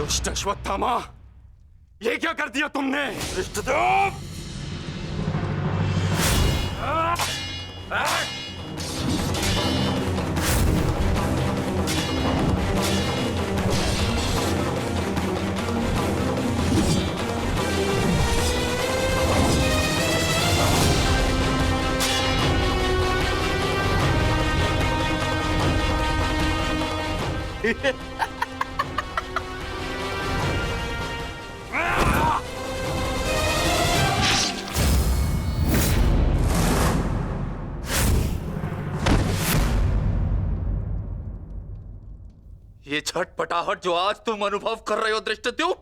दुष्ट अश्वत्थामा, ये क्या कर दिया तुमने? धृष्टद्युम्न! ये छटपटाहट जो आज तुम अनुभव कर रहे हो धृष्टद्युम्न,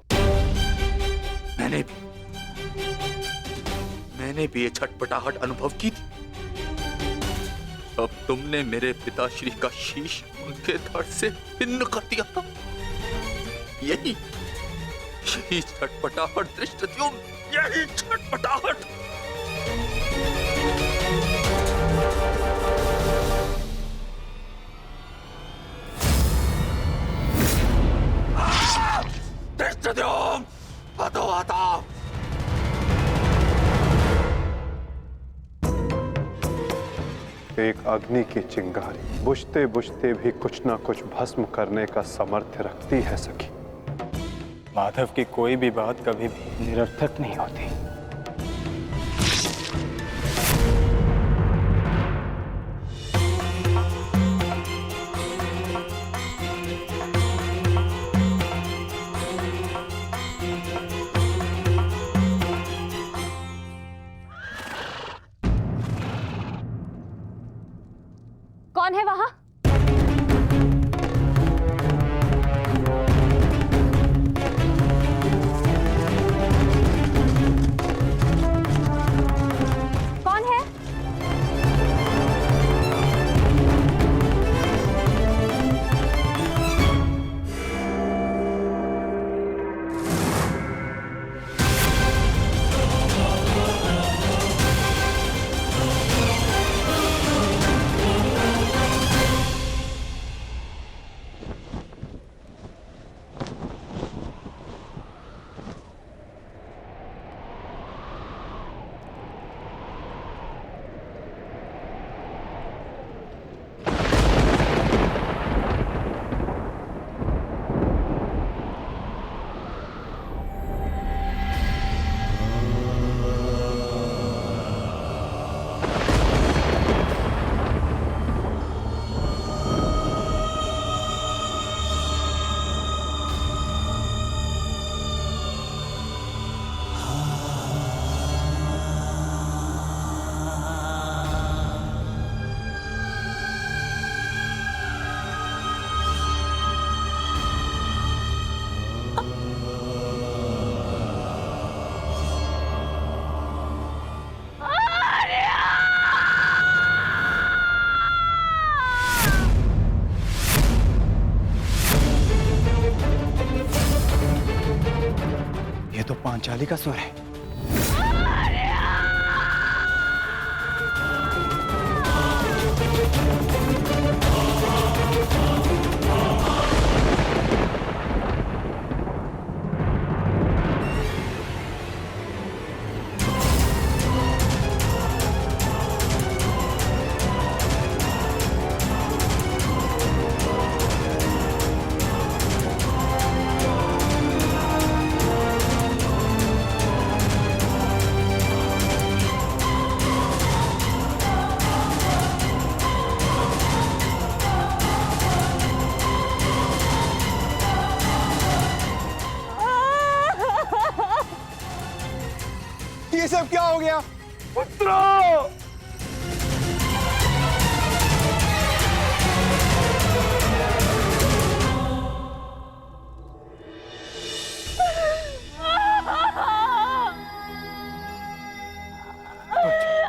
मैंने भी ये छटपटाहट अनुभव की थी। अब तुमने मेरे पिताश्री का शीश उनके धड़ से भिन्न कर दिया था। यही छटपटाहट धृष्टद्युम्न, यही छटपटाहट। धृष्टद्युम्न, हटो हटाओ। एक अग्नि की चिंगारी बुझते बुझते भी कुछ ना कुछ भस्म करने का सामर्थ्य रखती है सखी। माधव की कोई भी बात कभी भी निरर्थक नहीं होती। कौन है वहां? कौन है? ये तो पांचाली का स्वर है। ये सब क्या हो गया? पुत्रो!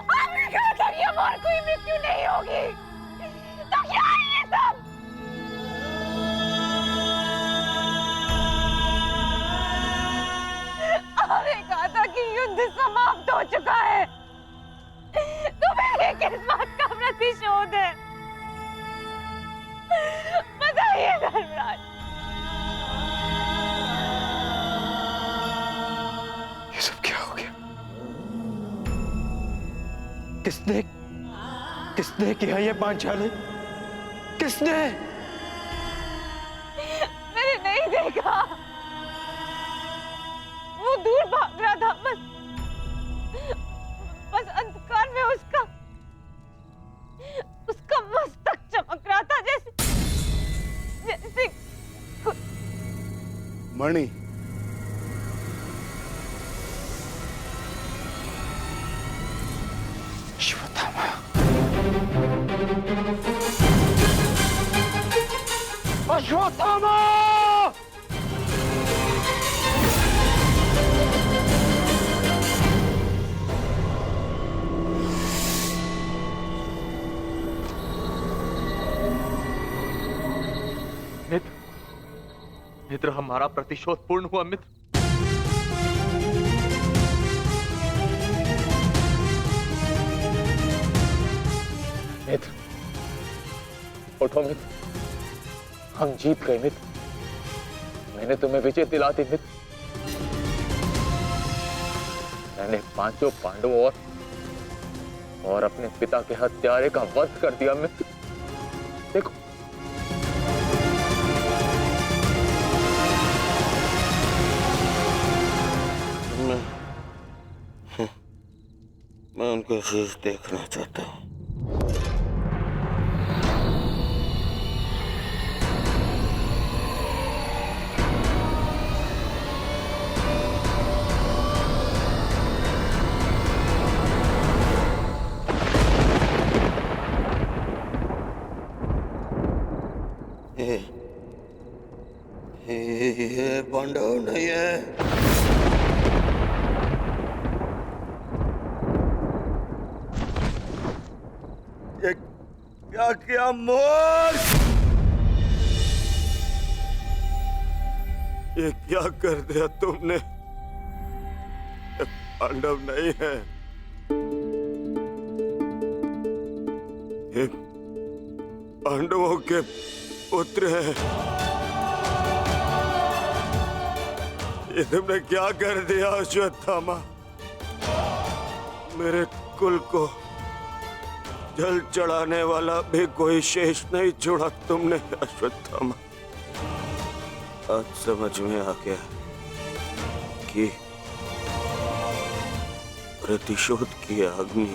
आपने कहा था कि हमारी कोई मृत्यु नहीं होगी, तो क्या है ये सब? आपने कहा था कि युद्ध समाप्त हो चुका है, किसने किसने किया ये पांचाली? किसने? मैंने नहीं देखा, वो दूर भाग रहा था। बस अंधकार में उसका मस्तक चमक रहा था, जैसे मणि, अश्वत्थामा, अश्वत्थामा! मित्र, मित्र, हमारा प्रतिशोध पूर्ण हुआ मित्र। मित्र, उठो मित्र, हम जीत गए मित्र। मैंने तुम्हें विजय दिला दी मित्र। मैंने पांचों पांडवों और अपने पिता के हत्यारे का वध कर दिया मित्र। देखो, मैं उनका शीश देखना चाहता हूँ। ये पांडव नहीं है। ये क्या किया मूर्ख? ये क्या कर दिया तुमने? ये पांडव नहीं है, ये पांडवों के पुत्र हैं। ये तुमने क्या कर दिया अश्वत्थामा? मेरे कुल को जल चढ़ाने वाला भी कोई शेष नहीं छोड़ा तुमने अश्वत्थामा। आज समझ में आ गया कि प्रतिशोध की अग्नि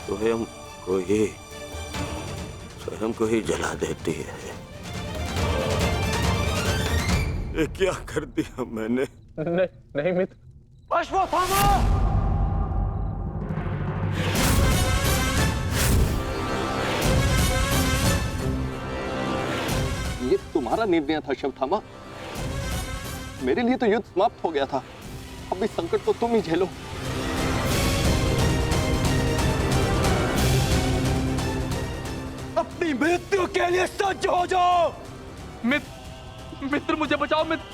स्वयं को ही जला देती है। ये क्या कर दिया मैंने? नहीं मित्र। अश्वत्थामा! ये तुम्हारा निर्णय था अश्वत्थामा। मेरे लिए तो युद्ध समाप्त हो गया था। अब इस संकट को तुम ही झेलो। अपनी मृत्यु के लिए सज्ज हो जाओ। मित्र, मित्र, मुझे बचाओ मित्र।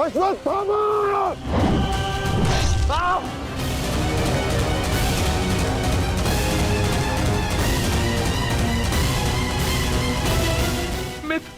अश्वत्थामा! मित्र,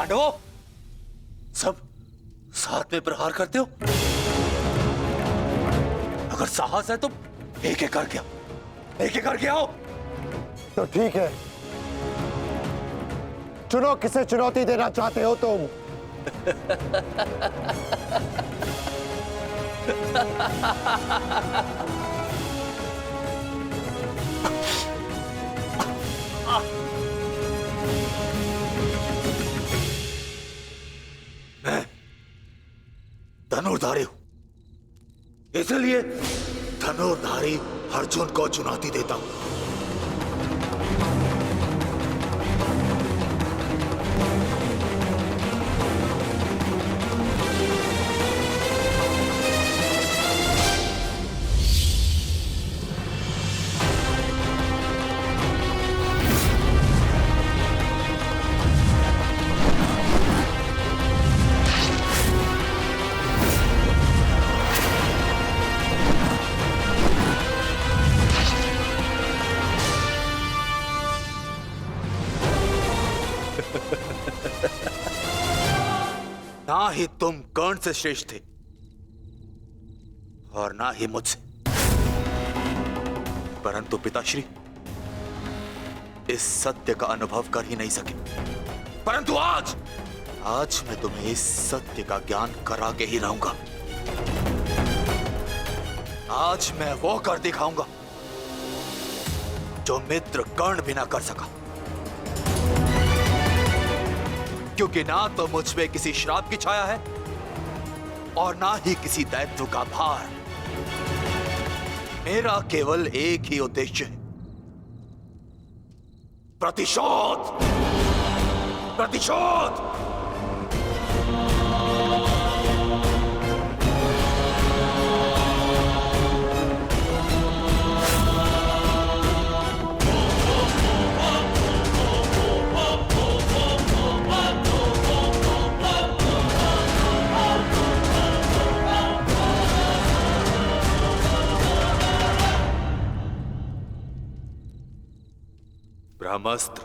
पांडवों, सब साथ में प्रहार करते हो? अगर साहस है तो एक एक करके आओ, एक एक करके आओ। तो ठीक है, चुनो किसे चुनौती देना चाहते हो तुम। मैं धनुर्धारी हूं, इसलिए धनुर्धारी अर्जुन को चुनौती देता हूं। ना ही तुम कर्ण से श्रेष्ठ थे और ना ही मुझसे, परंतु पिताश्री इस सत्य का अनुभव कर ही नहीं सके। परंतु आज मैं तुम्हें इस सत्य का ज्ञान करा के ही रहूंगा। आज मैं वो कर दिखाऊंगा जो मित्र कर्ण भी ना कर सका, क्योंकि ना तो मुझ पे किसी श्राप की छाया है और ना ही किसी दायित्व का भार। मेरा केवल एक ही उद्देश्य है, प्रतिशोध। प्रतिशोध। ब्रह्मास्त्र।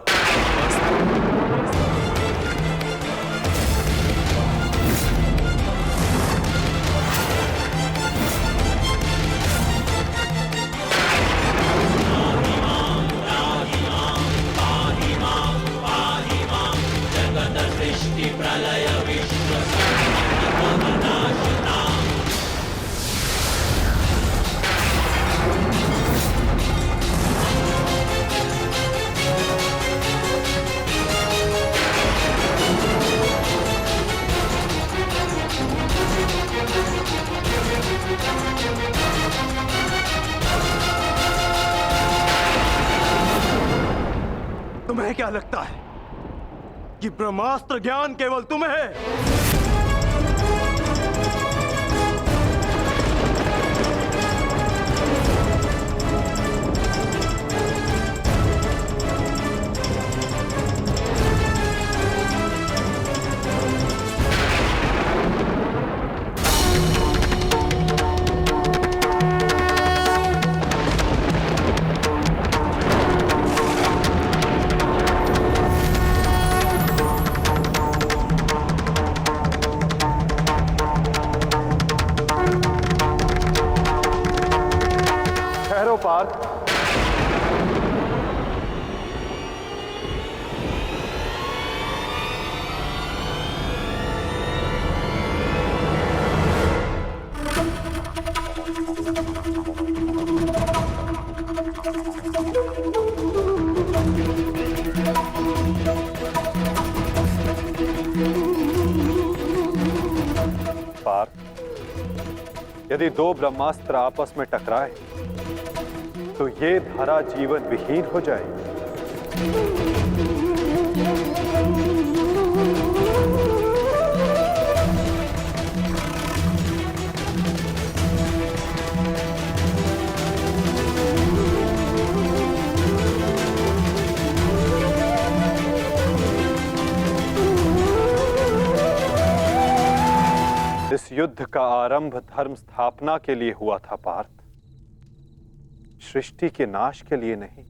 तुम्हें क्या लगता है कि ब्रह्मास्त्र ज्ञान केवल तुम्हें है? पार्थ, पार्थ, यदि दो ब्रह्मास्त्र आपस में टकराए तो ये धरा जीवन विहीन हो जाएगी। इस युद्ध का आरंभ धर्म स्थापना के लिए हुआ था पार्थ, सृष्टि के नाश के लिए नहीं।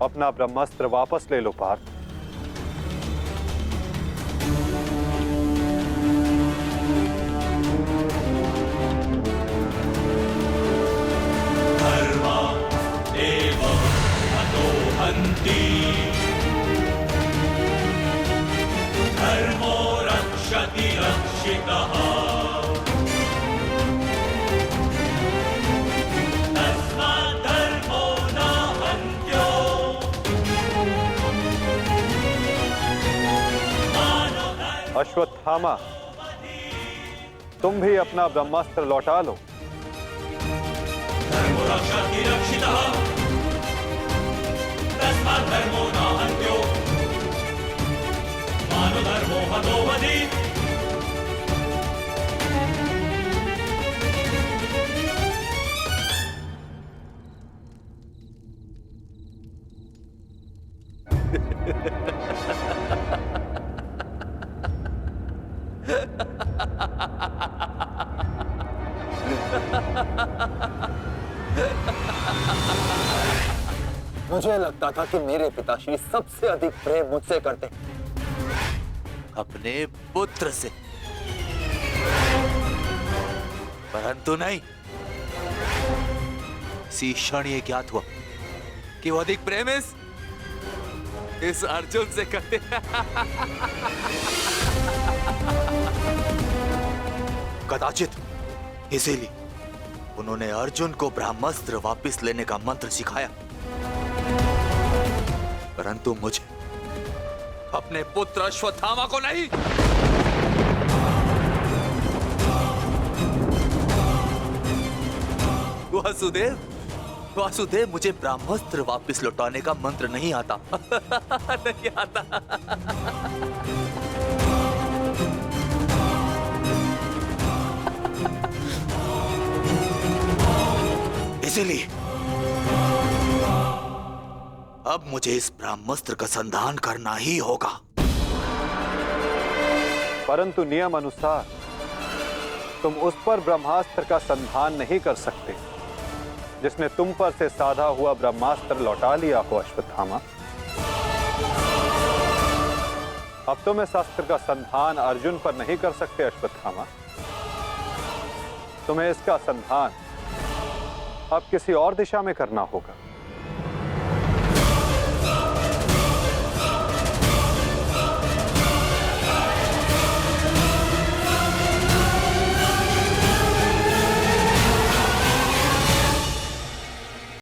अपना ब्रह्मास्त्र वापस ले लो पार्थ। अश्वत्थामा, तुम भी अपना ब्रह्मास्त्र लौटा लो। मुझे लगता था कि मेरे पिताश्री सबसे अधिक प्रेम मुझसे करते, अपने पुत्र से, परंतु नहीं। इसी क्षण ये ज्ञात हुआ कि वो अधिक प्रेम इस अर्जुन से करते। कदाचित इसीलिए उन्होंने अर्जुन को ब्रह्मास्त्र वापस लेने का मंत्र सिखाया, परंतु मुझे, अपने पुत्र अश्वत्थामा को नहीं। वासुदेव, मुझे ब्रह्मास्त्र वापस लौटाने का मंत्र नहीं आता। नहीं आता। इसीलिए अब मुझे इस ब्रह्मास्त्र का संधान करना ही होगा। परंतु नियम अनुसार तुम उस पर ब्रह्मास्त्र का संधान नहीं कर सकते जिसने तुम पर से साधा हुआ ब्रह्मास्त्र लौटा लिया हो अश्वत्थामा। अब तुम इस अस्त्र का संधान अर्जुन पर नहीं कर सकते अश्वत्थामा। तुम्हें इसका संधान अब किसी और दिशा में करना होगा।